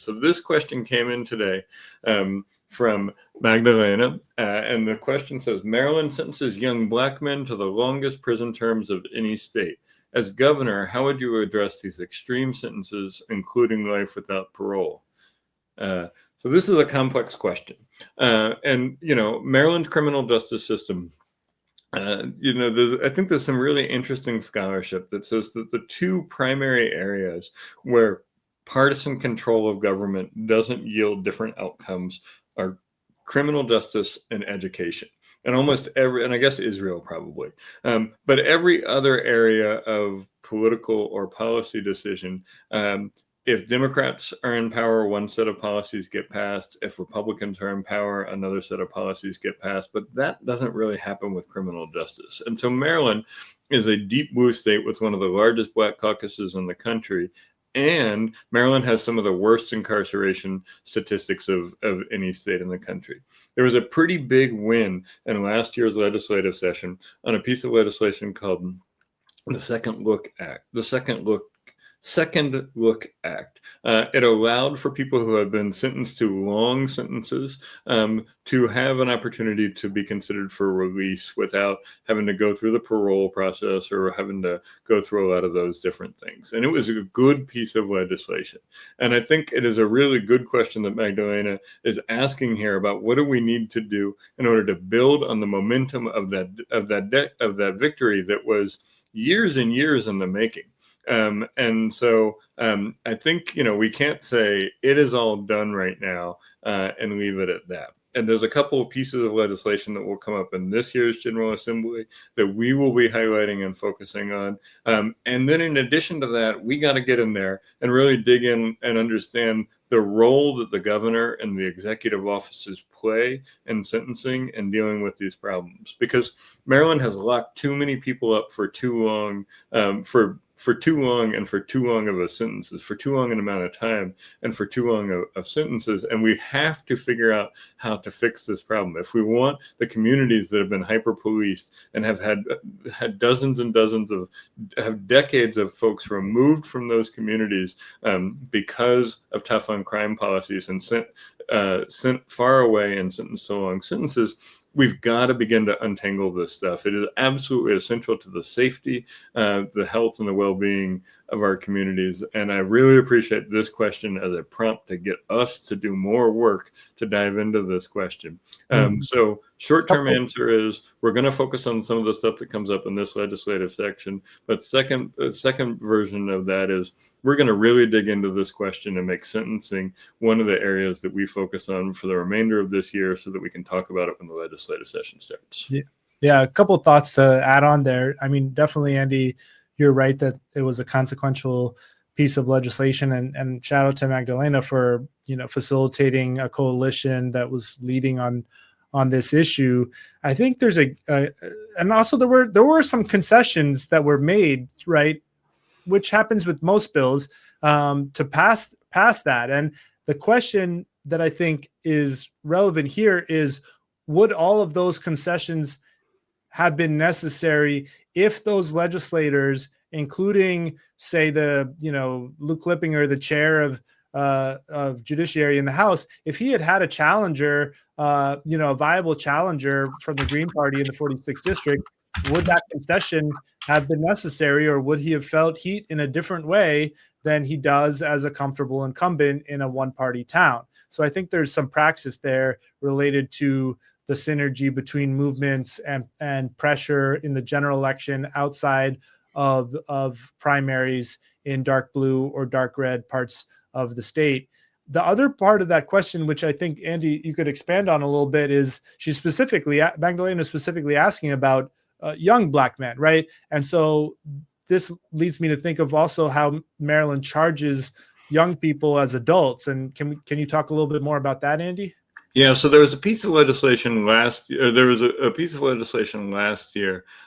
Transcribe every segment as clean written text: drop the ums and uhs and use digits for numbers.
So this question came in today from Magdalena, and the question says, Maryland sentences young black men to the longest prison terms of any state. As governor, how would you address these extreme sentences, including life without parole? So this is a complex question. And, Maryland's criminal justice system, I think there's some really interesting scholarship that says that the two primary areas where partisan control of government doesn't yield different outcomes are criminal justice and education. And and I guess Israel probably, but every other area of political or policy decision, if Democrats are in power, one set of policies get passed. If Republicans are in power, another set of policies get passed. But that doesn't really happen with criminal justice. And so Maryland is a deep blue state with one of the largest black caucuses in the country. And Maryland has some of the worst incarceration statistics of any state in the country. There was a pretty big win in last year's legislative session on a piece of legislation called the Second Look Act. The Second Look Act. It allowed for people who have been sentenced to long sentences to have an opportunity to be considered for release without having to go through the parole process or having to go through a lot of those different things. And it was a good piece of legislation. And I think it is a really good question that Magdalena is asking here about what do we need to do in order to build on the momentum of that victory that was years and years in the making. And so I think, we can't say it is all done right now and leave it at that. And there's a couple of pieces of legislation that will come up in this year's General Assembly that we will be highlighting and focusing on. And then in addition to that, we got to get in there and really dig in and understand the role that the governor and the executive offices play in sentencing and dealing with these problems. Because Maryland has locked too many people up for too long, for too long and for too long of a sentences, for too long an amount of time and for too long of sentences. And we have to figure out how to fix this problem. If we want the communities that have been hyper-policed and have had dozens and dozens have decades of folks removed from those communities because of tough on crime policies and sent far away and sentenced to long sentences, we've got to begin to untangle this stuff. It is absolutely essential to the safety, the health, and the well-being of our communities. And I really appreciate this question as a prompt to get us to do more work to dive into this question. So short-term answer is we're going to focus on some of the stuff that comes up in this legislative section. But second version of that is we're going to really dig into this question and make sentencing one of the areas that we focus on for the remainder of this year so that we can talk about it when the legislative session starts. Yeah, a couple of thoughts to add on there. I mean, definitely, Andy, you're right that it was a consequential piece of legislation, and shout out to Magdalena for facilitating a coalition that was leading on this issue. I think there's and also there were some concessions that were made, right, which happens with most bills, to pass that. And the question that I think is relevant here is, would all of those concessions have been necessary if those legislators, including, say, Luke Lippinger, the chair of Judiciary in the House, if he had a challenger, a viable challenger from the Green Party in the 46th district, would that concession have been necessary, or would he have felt heat in a different way than he does as a comfortable incumbent in a one-party town? So I think there's some praxis there related to the synergy between movements and pressure in the general election outside of primaries in dark blue or dark red parts of the state. The other part of that question, which I think, Andy, you could expand on a little bit, is Magdalena is specifically asking about young black men, right? And so this leads me to think of also how Maryland charges young people as adults. And can you talk a little bit more about that, Andy? Yeah, so there was a piece of legislation last year.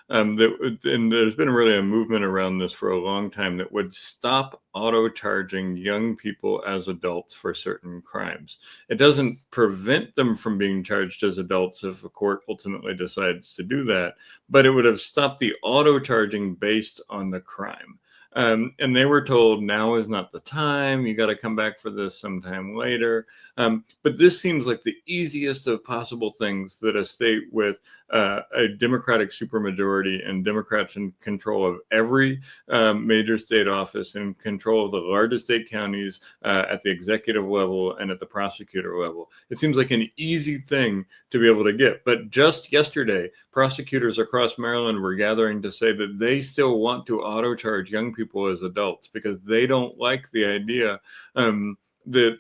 And there's been really a movement around this for a long time that would stop auto charging young people as adults for certain crimes. It doesn't prevent them from being charged as adults if a court ultimately decides to do that, but it would have stopped the auto charging based on the crime. And they were told now is not the time. You got to come back for this sometime later. But this seems like the easiest of possible things that a state with a Democratic supermajority and Democrats in control of every major state office and control of the largest state counties at the executive level and at the prosecutor level. It seems like an easy thing to be able to get. But just yesterday, prosecutors across Maryland were gathering to say that they still want to auto charge young people as adults because they don't like the idea that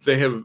they have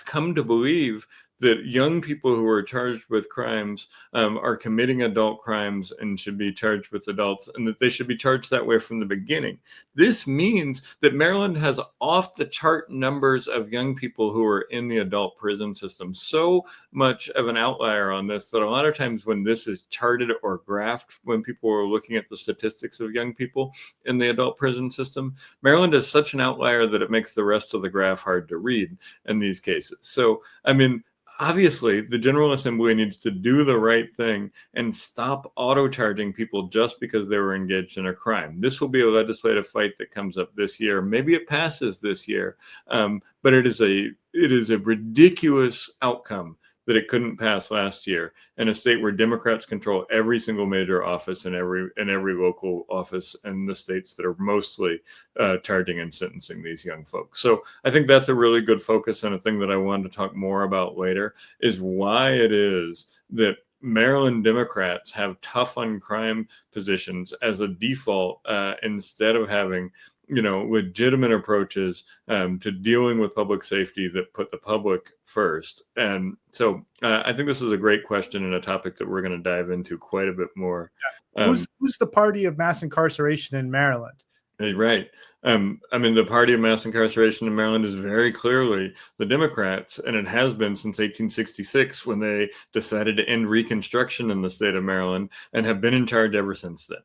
come to believe that young people who are charged with crimes are committing adult crimes and should be charged with adults, and that they should be charged that way from the beginning. This means that Maryland has off the chart numbers of young people who are in the adult prison system. So much of an outlier on this that a lot of times when this is charted or graphed, when people are looking at the statistics of young people in the adult prison system, Maryland is such an outlier that it makes the rest of the graph hard to read in these cases. So, I mean, obviously, the General Assembly needs to do the right thing and stop auto charging people just because they were engaged in a crime. This will be a legislative fight that comes up this year. Maybe it passes this year, but it is a ridiculous outcome that it couldn't pass last year in a state where Democrats control every single major office and every local office in the states that are mostly charging and sentencing these young folks. So I think that's a really good focus, and a thing that I wanted to talk more about later is why it is that Maryland Democrats have tough on crime positions as a default instead of having legitimate approaches to dealing with public safety that put the public first. And so I think this is a great question and a topic that we're going to dive into quite a bit more. Yeah. Who's the party of mass incarceration in Maryland? Right. I mean, the party of mass incarceration in Maryland is very clearly the Democrats, and it has been since 1866 when they decided to end Reconstruction in the state of Maryland and have been in charge ever since then.